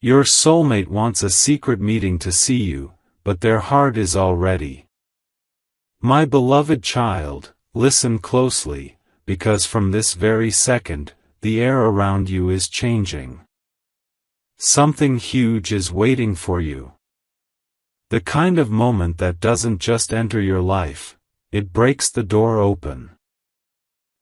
Your soulmate wants a secret meeting to see you, but their heart is all ready. My beloved child, listen closely, because from this very second, the air around you is changing. Something huge is waiting for you. The kind of moment that doesn't just enter your life, it breaks the door open.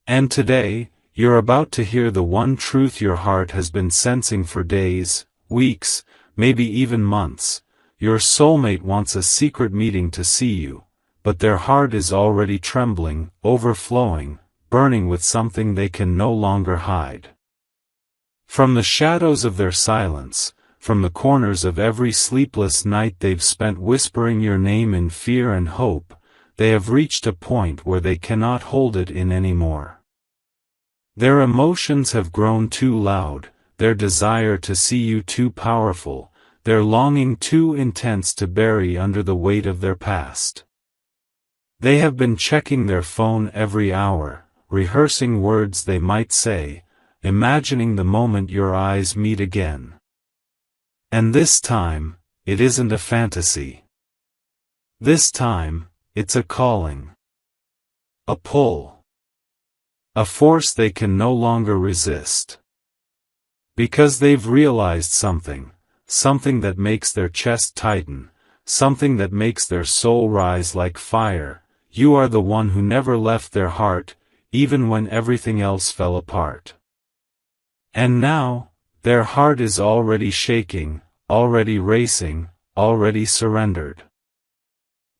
And today, you're about to hear the one truth your heart has been sensing for days, weeks, maybe even months. Your soulmate wants a secret meeting to see you, but their heart is already trembling, overflowing, burning with something they can no longer hide. From the shadows of their silence, from the corners of every sleepless night they've spent whispering your name in fear and hope, they have reached a point where they cannot hold it in anymore. Their emotions have grown too loud, their desire to see you too powerful, their longing too intense to bury under the weight of their past. They have been checking their phone every hour, rehearsing words they might say, imagining the moment your eyes meet again. And this time, it isn't a fantasy. This time, it's a calling. A pull. A force they can no longer resist. Because they've realized something that makes their chest tighten, something that makes their soul rise like fire. You are the one who never left their heart, even when everything else fell apart. And now, their heart is already shaking, already racing, already surrendered.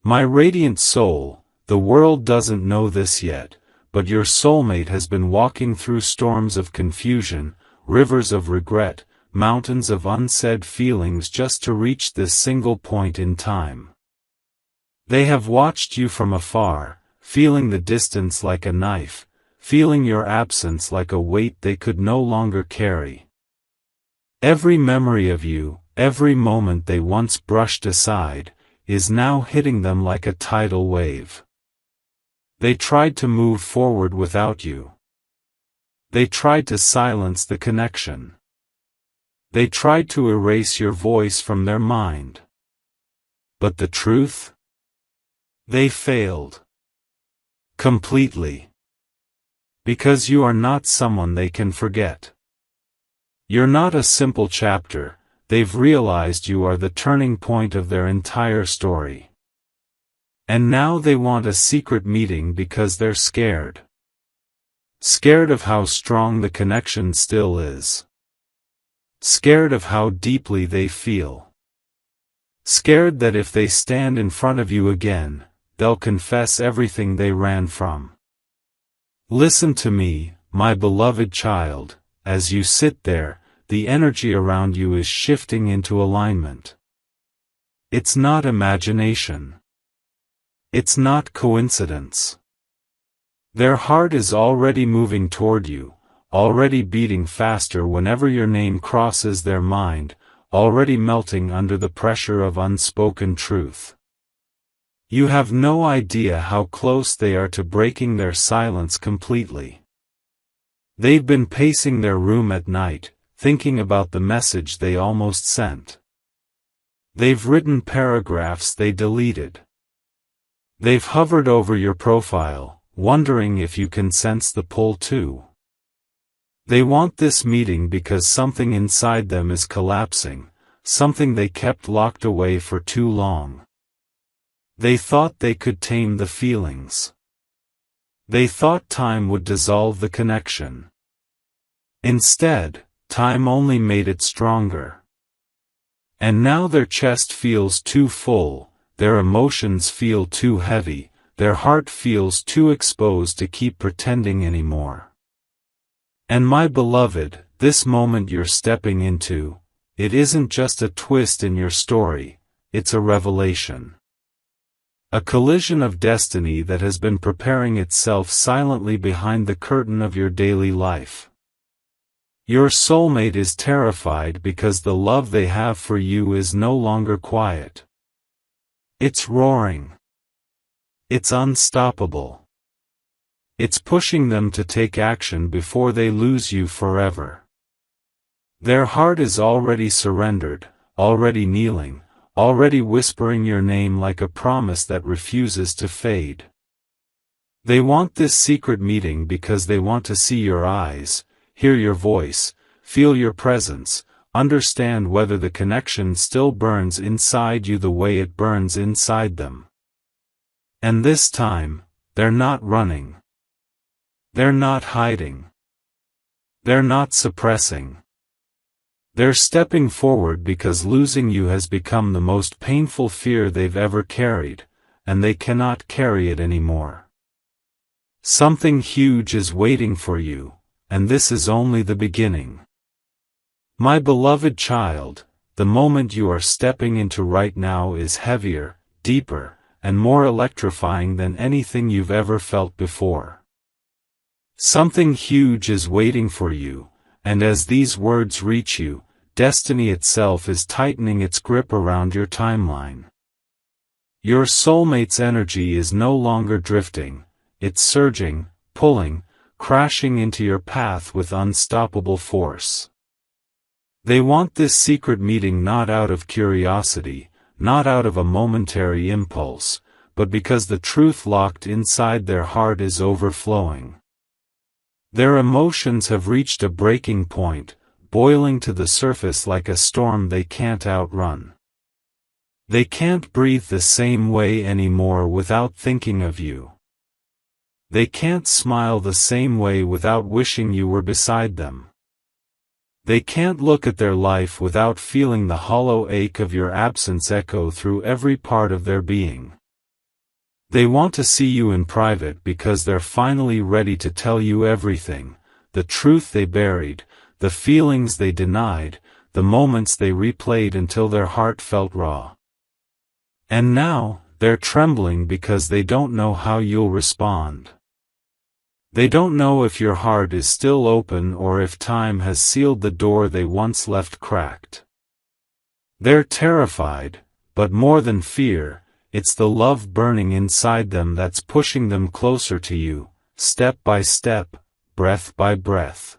My radiant soul, the world doesn't know this yet, but your soulmate has been walking through storms of confusion, rivers of regret, mountains of unsaid feelings just to reach this single point in time. They have watched you from afar, feeling the distance like a knife, feeling your absence like a weight they could no longer carry. Every memory of you, every moment they once brushed aside, is now hitting them like a tidal wave. They tried to move forward without you. They tried to silence the connection. They tried to erase your voice from their mind. But the truth? They failed. Completely. Because you are not someone they can forget. You're not a simple chapter, they've realized you are the turning point of their entire story. And now they want a secret meeting because they're scared. Scared of how strong the connection still is. Scared of how deeply they feel. Scared that if they stand in front of you again, they'll confess everything they ran from. Listen to me, my beloved child, as you sit there, the energy around you is shifting into alignment. It's not imagination. It's not coincidence. Their heart is already moving toward you, already beating faster whenever your name crosses their mind, already melting under the pressure of unspoken truth. You have no idea how close they are to breaking their silence completely. They've been pacing their room at night, thinking about the message they almost sent. They've written paragraphs they deleted. They've hovered over your profile, wondering if you can sense the pull too. They want this meeting because something inside them is collapsing, something they kept locked away for too long. They thought they could tame the feelings. They thought time would dissolve the connection. Instead, time only made it stronger. And now their chest feels too full, their emotions feel too heavy, their heart feels too exposed to keep pretending anymore. And my beloved, this moment you're stepping into, it isn't just a twist in your story, it's a revelation. A collision of destiny that has been preparing itself silently behind the curtain of your daily life. Your soulmate is terrified because the love they have for you is no longer quiet. It's roaring. It's unstoppable. It's pushing them to take action before they lose you forever. Their heart is already surrendered, already kneeling, already whispering your name like a promise that refuses to fade. They want this secret meeting because they want to see your eyes, hear your voice, feel your presence, understand whether the connection still burns inside you the way it burns inside them. And this time, they're not running. They're not hiding. They're not suppressing. They're stepping forward because losing you has become the most painful fear they've ever carried, and they cannot carry it anymore. Something huge is waiting for you, and this is only the beginning. My beloved child, the moment you are stepping into right now is heavier, deeper, and more electrifying than anything you've ever felt before. Something huge is waiting for you, and as these words reach you, destiny itself is tightening its grip around your timeline. Your soulmate's energy is no longer drifting, it's surging, pulling, crashing into your path with unstoppable force. They want this secret meeting not out of curiosity, not out of a momentary impulse, but because the truth locked inside their heart is overflowing. Their emotions have reached a breaking point, boiling to the surface like a storm they can't outrun. They can't breathe the same way anymore without thinking of you. They can't smile the same way without wishing you were beside them. They can't look at their life without feeling the hollow ache of your absence echo through every part of their being. They want to see you in private because they're finally ready to tell you everything, the truth they buried, the feelings they denied, the moments they replayed until their heart felt raw. And now, they're trembling because they don't know how you'll respond. They don't know if your heart is still open or if time has sealed the door they once left cracked. They're terrified, but more than fear, it's the love burning inside them that's pushing them closer to you, step by step, breath by breath.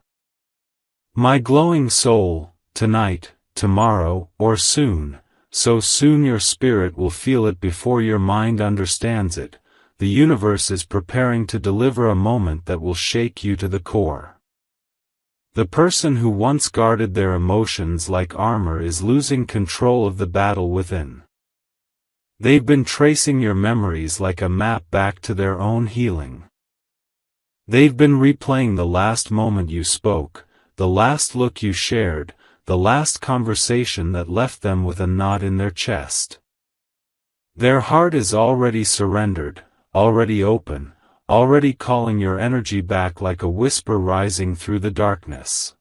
My glowing soul, tonight, tomorrow, or soon, so soon your spirit will feel it before your mind understands it, the universe is preparing to deliver a moment that will shake you to the core. The person who once guarded their emotions like armor is losing control of the battle within. They've been tracing your memories like a map back to their own healing. They've been replaying the last moment you spoke, the last look you shared, the last conversation that left them with a knot in their chest. Their heart is already surrendered, already open, already calling your energy back like a whisper rising through the darkness.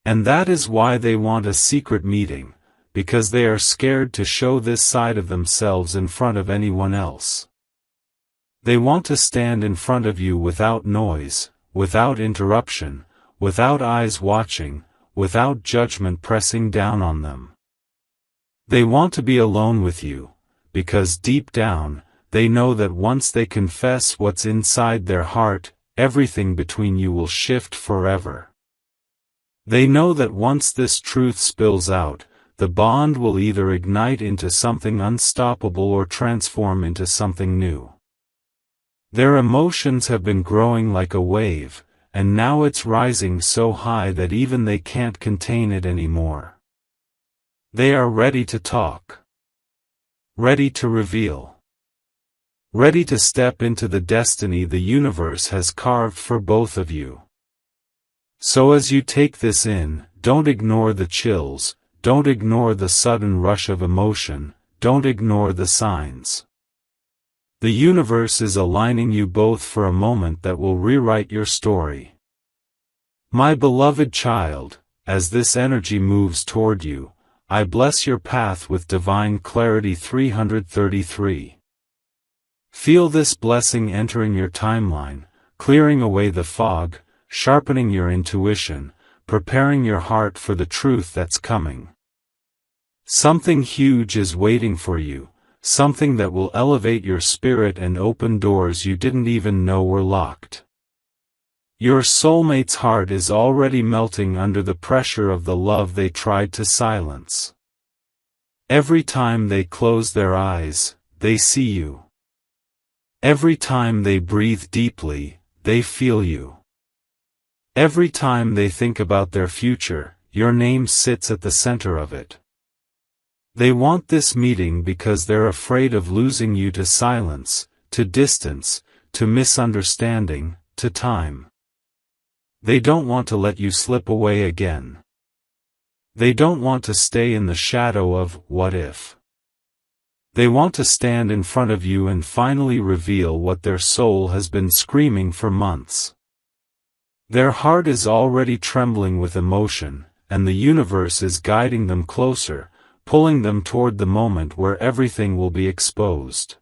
And that is why they want a secret meeting, because they are scared to show this side of themselves in front of anyone else. They want to stand in front of you without noise, without interruption, without eyes watching, without judgment pressing down on them. They want to be alone with you, because deep down, they know that once they confess what's inside their heart, everything between you will shift forever. They know that once this truth spills out, the bond will either ignite into something unstoppable or transform into something new. Their emotions have been growing like a wave, and now it's rising so high that even they can't contain it anymore. They are ready to talk. Ready to reveal. Ready to step into the destiny the universe has carved for both of you. So as you take this in, don't ignore the chills, don't ignore the sudden rush of emotion, don't ignore the signs. The universe is aligning you both for a moment that will rewrite your story. My beloved child, as this energy moves toward you, I bless your path with divine clarity 333. Feel this blessing entering your timeline, clearing away the fog, sharpening your intuition, preparing your heart for the truth that's coming. Something huge is waiting for you, something that will elevate your spirit and open doors you didn't even know were locked. Your soulmate's heart is already melting under the pressure of the love they tried to silence. Every time they close their eyes, they see you. Every time they breathe deeply, they feel you. Every time they think about their future, your name sits at the center of it. They want this meeting because they're afraid of losing you to silence, to distance, to misunderstanding, to time. They don't want to let you slip away again. They don't want to stay in the shadow of what if. They want to stand in front of you and finally reveal what their soul has been screaming for months. Their heart is already trembling with emotion, and the universe is guiding them closer, pulling them toward the moment where everything will be exposed.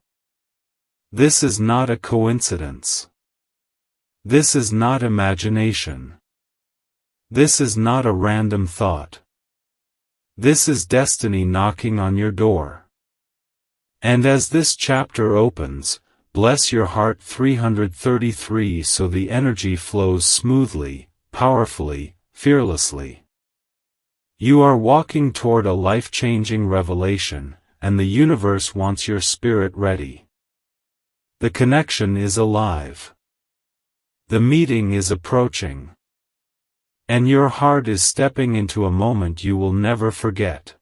This is not a coincidence. This is not imagination. This is not a random thought. This is destiny knocking on your door. And as this chapter opens, bless your heart 333 so the energy flows smoothly, powerfully, fearlessly. You are walking toward a life-changing revelation, and the universe wants your spirit ready. The connection is alive. The meeting is approaching. And your heart is stepping into a moment you will never forget.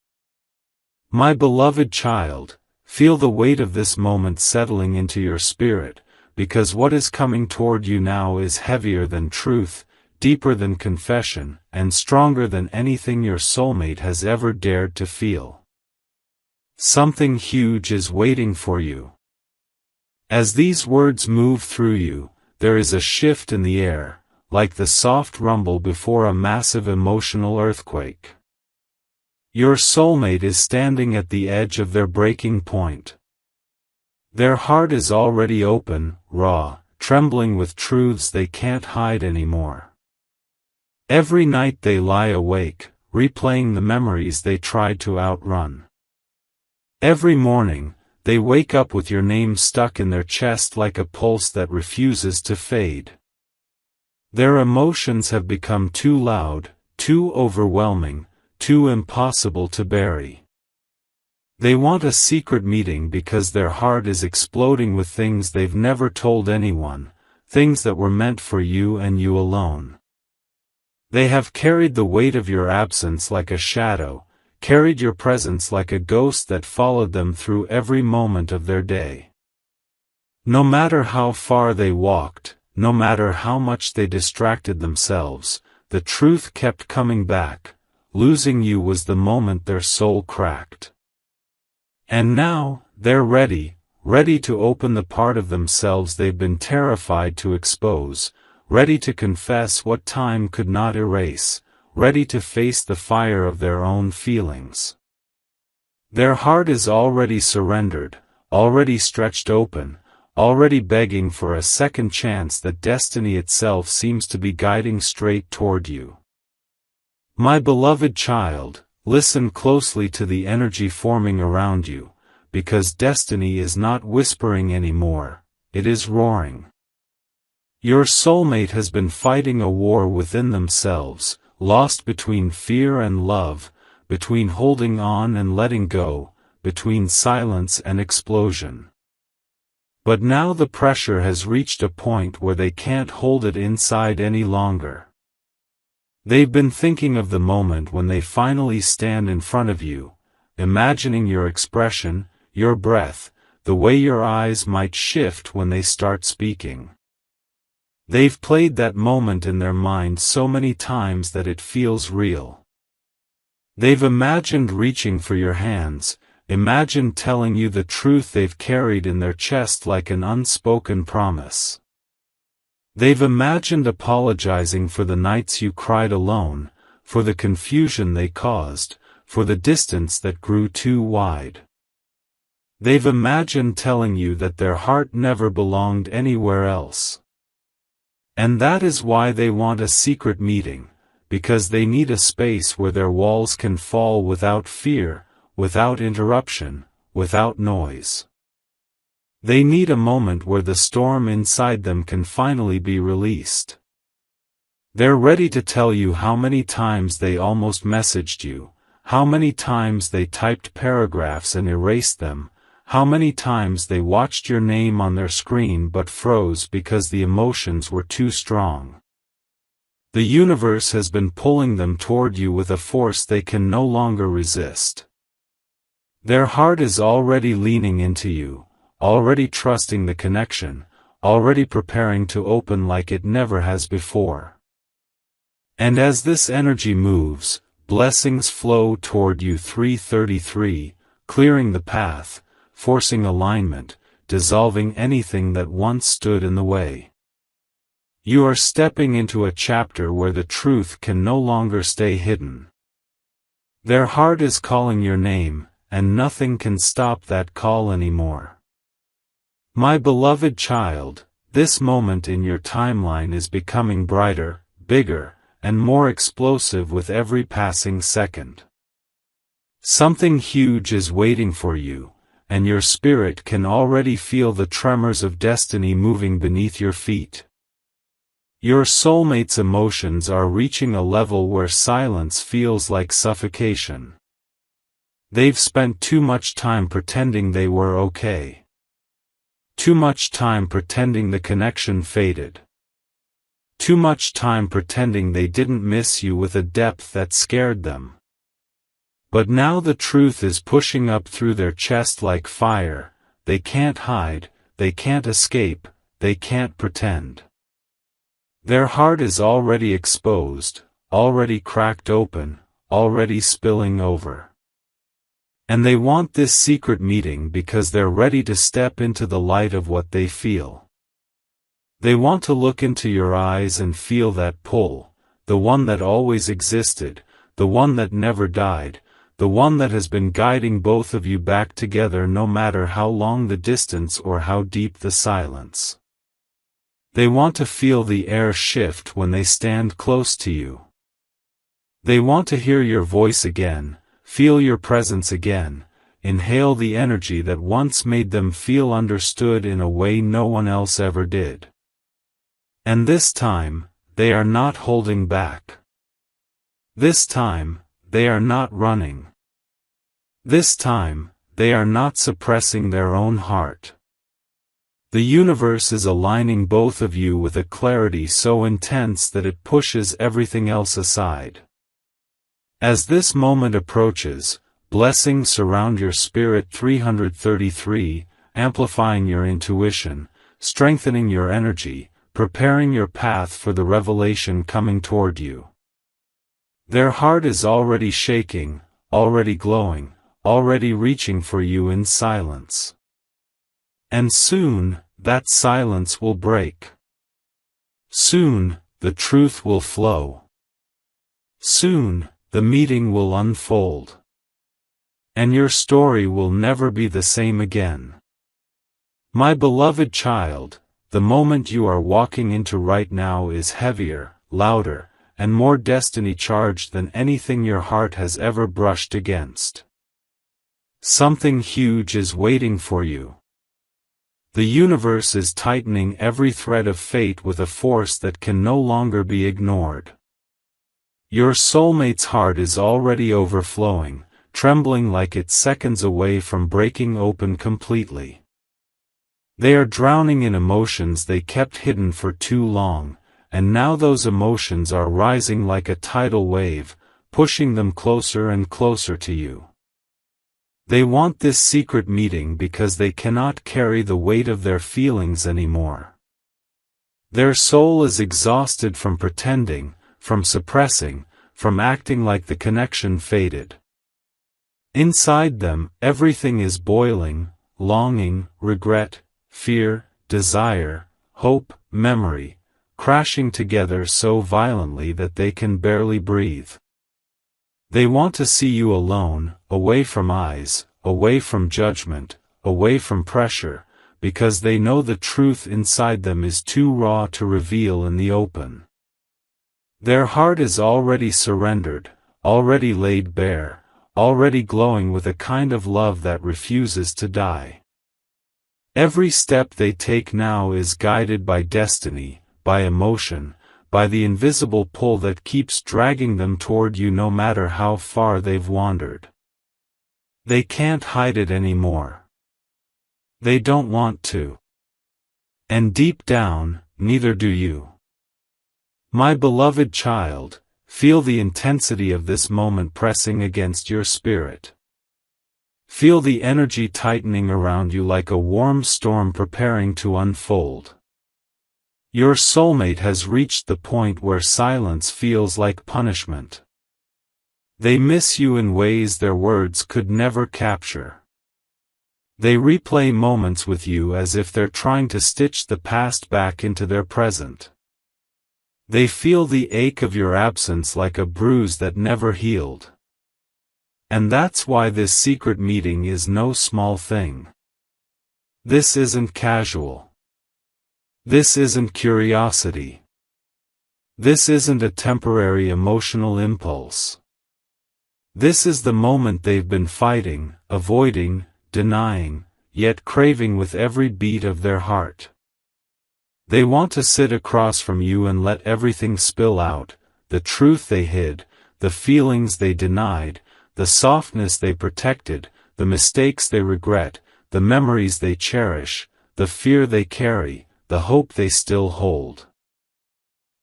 My beloved child, feel the weight of this moment settling into your spirit, because what is coming toward you now is heavier than truth, deeper than confession, and stronger than anything your soulmate has ever dared to feel. Something huge is waiting for you. As these words move through you, there is a shift in the air, like the soft rumble before a massive emotional earthquake. Your soulmate is standing at the edge of their breaking point. Their heart is already open, raw, trembling with truths they can't hide anymore. Every night they lie awake, replaying the memories they tried to outrun. Every morning, they wake up with your name stuck in their chest like a pulse that refuses to fade. Their emotions have become too loud, too overwhelming, too impossible to bury. They want a secret meeting because their heart is exploding with things they've never told anyone, things that were meant for you and you alone. They have carried the weight of your absence like a shadow, carried your presence like a ghost that followed them through every moment of their day. No matter how far they walked, no matter how much they distracted themselves, the truth kept coming back. Losing you was the moment their soul cracked. And now, they're ready to open the part of themselves they've been terrified to expose, ready to confess what time could not erase, ready to face the fire of their own feelings. Their heart is already surrendered, already stretched open, already begging for a second chance that destiny itself seems to be guiding straight toward you. My beloved child, listen closely to the energy forming around you, because destiny is not whispering anymore, it is roaring. Your soulmate has been fighting a war within themselves, lost between fear and love, between holding on and letting go, between silence and explosion. But now the pressure has reached a point where they can't hold it inside any longer. They've been thinking of the moment when they finally stand in front of you, imagining your expression, your breath, the way your eyes might shift when they start speaking. They've played that moment in their mind so many times that it feels real. They've imagined reaching for your hands, imagined telling you the truth they've carried in their chest like an unspoken promise. They've imagined apologizing for the nights you cried alone, for the confusion they caused, for the distance that grew too wide. They've imagined telling you that their heart never belonged anywhere else. And that is why they want a secret meeting, because they need a space where their walls can fall without fear, without interruption, without noise. They need a moment where the storm inside them can finally be released. They're ready to tell you how many times they almost messaged you, how many times they typed paragraphs and erased them, how many times they watched your name on their screen but froze because the emotions were too strong. The universe has been pulling them toward you with a force they can no longer resist. Their heart is already leaning into you, already trusting the connection, already preparing to open like it never has before. And as this energy moves, blessings flow toward you. 333, clearing the path, forcing alignment, dissolving anything that once stood in the way. You are stepping into a chapter where the truth can no longer stay hidden. Their heart is calling your name, and nothing can stop that call anymore. My beloved child, this moment in your timeline is becoming brighter, bigger, and more explosive with every passing second. Something huge is waiting for you, and your spirit can already feel the tremors of destiny moving beneath your feet. Your soulmate's emotions are reaching a level where silence feels like suffocation. They've spent too much time pretending they were okay. Too much time pretending the connection faded. Too much time pretending they didn't miss you with a depth that scared them. But now the truth is pushing up through their chest like fire. They can't hide, they can't escape, they can't pretend. Their heart is already exposed, already cracked open, already spilling over. And they want this secret meeting because they're ready to step into the light of what they feel. They want to look into your eyes and feel that pull, the one that always existed, the one that never died, the one that has been guiding both of you back together no matter how long the distance or how deep the silence. They want to feel the air shift when they stand close to you. They want to hear your voice again, feel your presence again, inhale the energy that once made them feel understood in a way no one else ever did. And this time, they are not holding back. This time, they are not running. This time, they are not suppressing their own heart. The universe is aligning both of you with a clarity so intense that it pushes everything else aside. As this moment approaches, blessings surround your spirit. 333, amplifying your intuition, strengthening your energy, preparing your path for the revelation coming toward you. Their heart is already shaking, already glowing, already reaching for you in silence. And soon, that silence will break. Soon, the truth will flow. Soon, the meeting will unfold. And your story will never be the same again. My beloved child, the moment you are walking into right now is heavier, louder, and more destiny-charged than anything your heart has ever brushed against. Something huge is waiting for you. The universe is tightening every thread of fate with a force that can no longer be ignored. Your soulmate's heart is already overflowing, trembling like it's seconds away from breaking open completely. They are drowning in emotions they kept hidden for too long, and now those emotions are rising like a tidal wave, pushing them closer and closer to you. They want this secret meeting because they cannot carry the weight of their feelings anymore. Their soul is exhausted from pretending, from suppressing, from acting like the connection faded. Inside them, everything is boiling: longing, regret, fear, desire, hope, memory, crashing together so violently that they can barely breathe. They want to see you alone, away from eyes, away from judgment, away from pressure, because they know the truth inside them is too raw to reveal in the open. Their heart is already surrendered, already laid bare, already glowing with a kind of love that refuses to die. Every step they take now is guided by destiny, by emotion, by the invisible pull that keeps dragging them toward you no matter how far they've wandered. They can't hide it anymore. They don't want to. And deep down, neither do you. My beloved child, feel the intensity of this moment pressing against your spirit. Feel the energy tightening around you like a warm storm preparing to unfold. Your soulmate has reached the point where silence feels like punishment. They miss you in ways their words could never capture. They replay moments with you as if they're trying to stitch the past back into their present. They feel the ache of your absence like a bruise that never healed. And that's why this secret meeting is no small thing. This isn't casual. This isn't curiosity. This isn't a temporary emotional impulse. This is the moment they've been fighting, avoiding, denying, yet craving with every beat of their heart. They want to sit across from you and let everything spill out, the truth they hid, the feelings they denied, the softness they protected, the mistakes they regret, the memories they cherish, the fear they carry, the hope they still hold.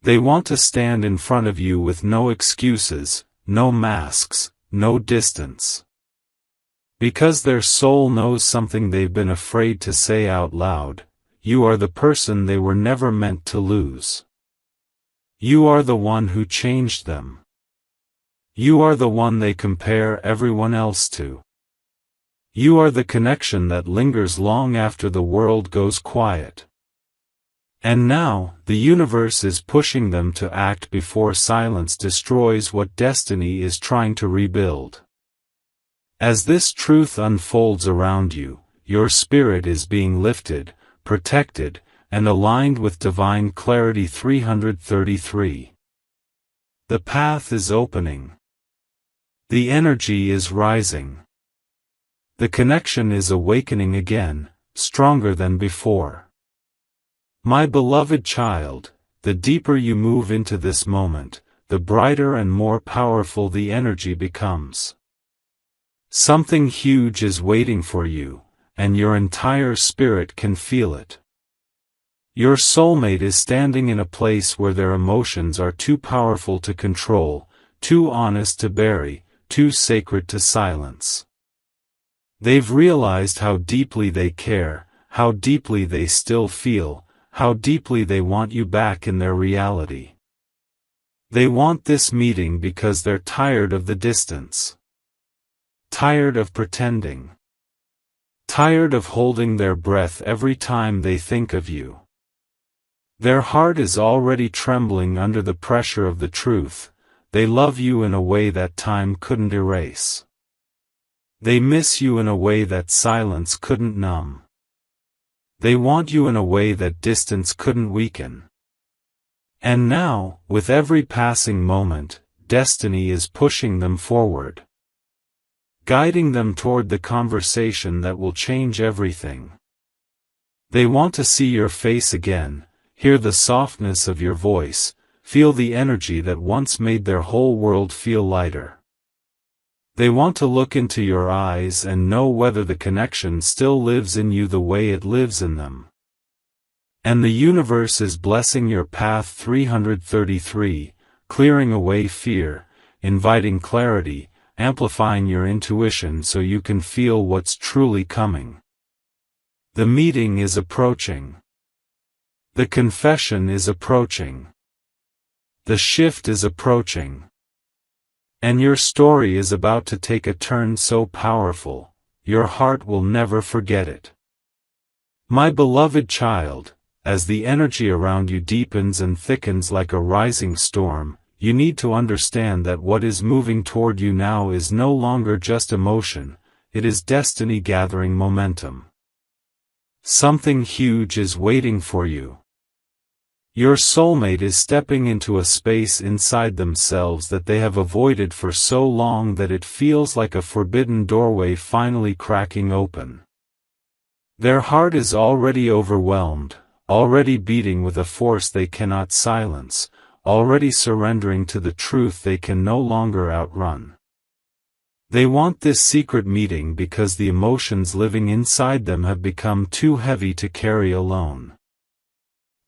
They want to stand in front of you with no excuses, no masks, no distance. Because their soul knows something they've been afraid to say out loud: you are the person they were never meant to lose. You are the one who changed them. You are the one they compare everyone else to. You are the connection that lingers long after the world goes quiet. And now, the universe is pushing them to act before silence destroys what destiny is trying to rebuild. As this truth unfolds around you, your spirit is being lifted, protected, and aligned with divine clarity. 333. The path is opening. The energy is rising. The connection is awakening again, stronger than before. My beloved child, the deeper you move into this moment, the brighter and more powerful the energy becomes. Something huge is waiting for you, and your entire spirit can feel it. Your soulmate is standing in a place where their emotions are too powerful to control, too honest to bury, too sacred to silence. They've realized how deeply they care, how deeply they still feel, how deeply they want you back in their reality. They want this meeting because they're tired of the distance. Tired of pretending. Tired of holding their breath every time they think of you. Their heart is already trembling under the pressure of the truth: they love you in a way that time couldn't erase. They miss you in a way that silence couldn't numb. They want you in a way that distance couldn't weaken. And now, with every passing moment, destiny is pushing them forward, guiding them toward the conversation that will change everything. They want to see your face again, hear the softness of your voice, feel the energy that once made their whole world feel lighter. They want to look into your eyes and know whether the connection still lives in you the way it lives in them. And the universe is blessing your path. 333, clearing away fear, inviting clarity, amplifying your intuition so you can feel what's truly coming. The meeting is approaching. The confession is approaching. The shift is approaching. And your story is about to take a turn so powerful, your heart will never forget it. My beloved child, as the energy around you deepens and thickens like a rising storm, you need to understand that what is moving toward you now is no longer just emotion, it is destiny gathering momentum. Something huge is waiting for you. Your soulmate is stepping into a space inside themselves that they have avoided for so long that it feels like a forbidden doorway finally cracking open. Their heart is already overwhelmed, already beating with a force they cannot silence, already surrendering to the truth they can no longer outrun. They want this secret meeting because the emotions living inside them have become too heavy to carry alone.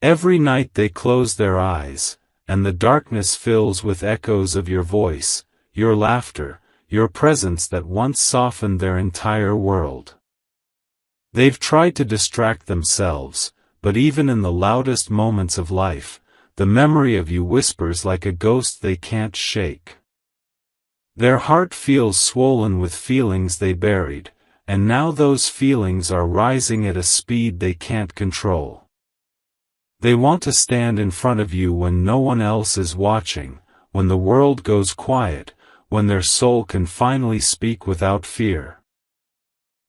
Every night they close their eyes, and the darkness fills with echoes of your voice, your laughter, your presence that once softened their entire world. They've tried to distract themselves, but even in the loudest moments of life, the memory of you whispers like a ghost they can't shake. Their heart feels swollen with feelings they buried, and now those feelings are rising at a speed they can't control. They want to stand in front of you when no one else is watching, when the world goes quiet, when their soul can finally speak without fear.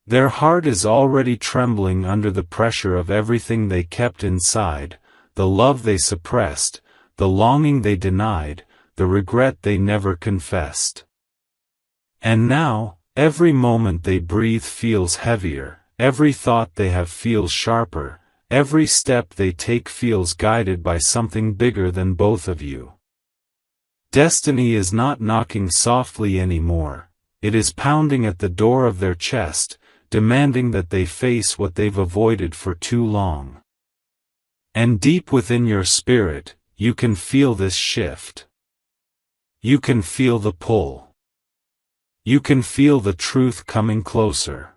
Their heart is already trembling under the pressure of everything they kept inside, the love they suppressed, the longing they denied, the regret they never confessed. And now, every moment they breathe feels heavier, every thought they have feels sharper, every step they take feels guided by something bigger than both of you. Destiny is not knocking softly anymore, it is pounding at the door of their chest, demanding that they face what they've avoided for too long. And deep within your spirit, you can feel this shift. You can feel the pull. You can feel the truth coming closer.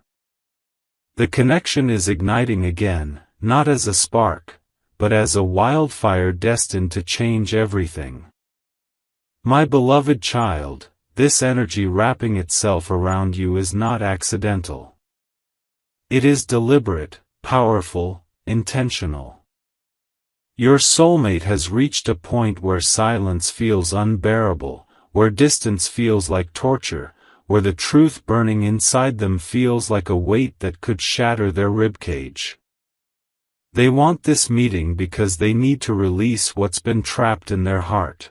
The connection is igniting again, not as a spark, but as a wildfire destined to change everything. My beloved child, this energy wrapping itself around you is not accidental. It is deliberate, powerful, intentional. Your soulmate has reached a point where silence feels unbearable, where distance feels like torture, where the truth burning inside them feels like a weight that could shatter their ribcage. They want this meeting because they need to release what's been trapped in their heart.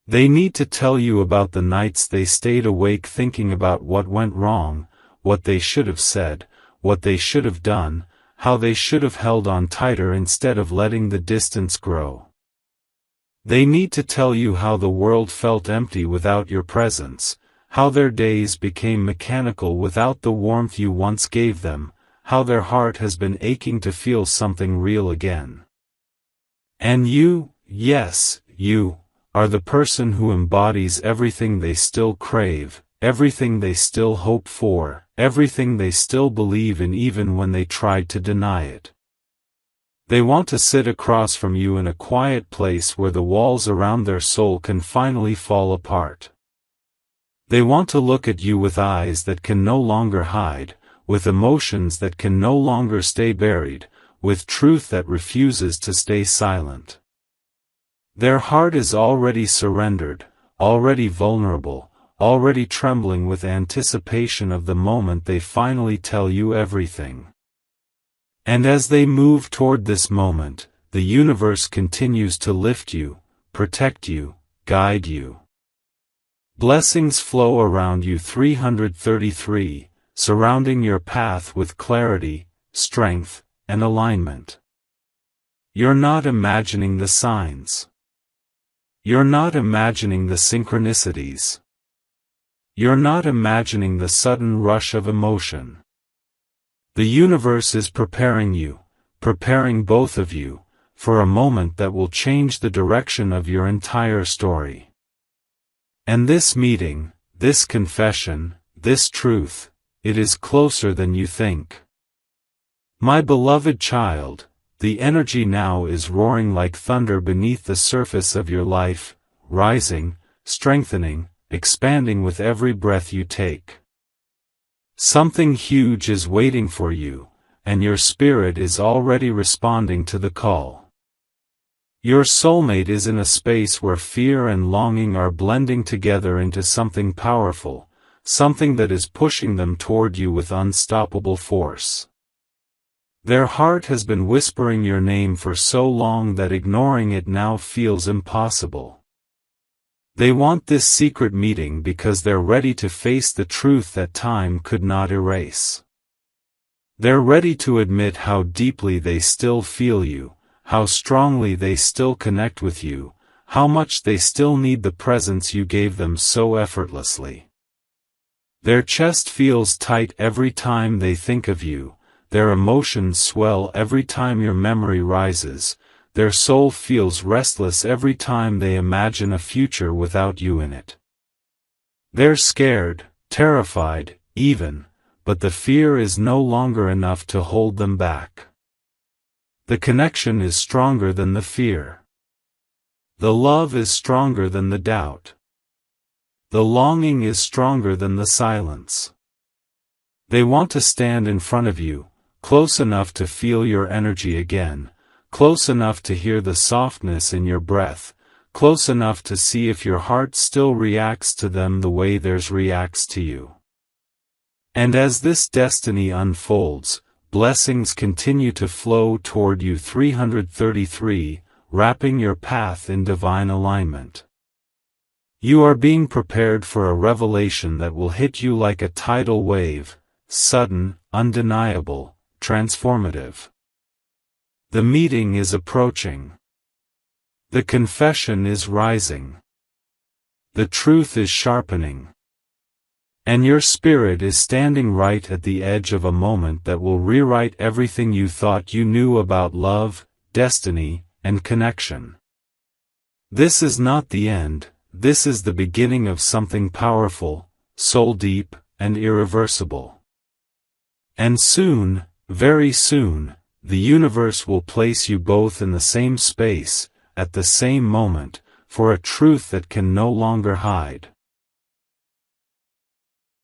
They need to tell you about the nights they stayed awake thinking about what went wrong, what they should have said, what they should have done, how they should have held on tighter instead of letting the distance grow. They need to tell you how the world felt empty without your presence, how their days became mechanical without the warmth you once gave them, how their heart has been aching to feel something real again. And you, yes, you, are the person who embodies everything they still crave, everything they still hope for, everything they still believe in even when they tried to deny it. They want to sit across from you in a quiet place where the walls around their soul can finally fall apart. They want to look at you with eyes that can no longer hide, with emotions that can no longer stay buried, with truth that refuses to stay silent. Their heart is already surrendered, already vulnerable, already trembling with anticipation of the moment they finally tell you everything. And as they move toward this moment, the universe continues to lift you, protect you, guide you. Blessings flow around you 333, surrounding your path with clarity, strength, and alignment. You're not imagining the signs. You're not imagining the synchronicities. You're not imagining the sudden rush of emotion. The universe is preparing you, preparing both of you, for a moment that will change the direction of your entire story. And this meeting, this confession, this truth, it is closer than you think. My beloved child, the energy now is roaring like thunder beneath the surface of your life, rising, strengthening, expanding with every breath you take. Something huge is waiting for you, and your spirit is already responding to the call. Your soulmate is in a space where fear and longing are blending together into something powerful, something that is pushing them toward you with unstoppable force. Their heart has been whispering your name for so long that ignoring it now feels impossible. They want this secret meeting because they're ready to face the truth that time could not erase. They're ready to admit how deeply they still feel you, how strongly they still connect with you, how much they still need the presence you gave them so effortlessly. Their chest feels tight every time they think of you, their emotions swell every time your memory rises, their soul feels restless every time they imagine a future without you in it. They're scared, terrified, even, but the fear is no longer enough to hold them back. The connection is stronger than the fear. The love is stronger than the doubt. The longing is stronger than the silence. They want to stand in front of you, close enough to feel your energy again, close enough to hear the softness in your breath, close enough to see if your heart still reacts to them the way theirs reacts to you. And as this destiny unfolds, blessings continue to flow toward you 333, wrapping your path in divine alignment. You are being prepared for a revelation that will hit you like a tidal wave, sudden, undeniable, transformative. The meeting is approaching. The confession is rising. The truth is sharpening. And your spirit is standing right at the edge of a moment that will rewrite everything you thought you knew about love, destiny, and connection. This is not the end. This is the beginning of something powerful, soul-deep, and irreversible. And soon, very soon, the universe will place you both in the same space, at the same moment, for a truth that can no longer hide.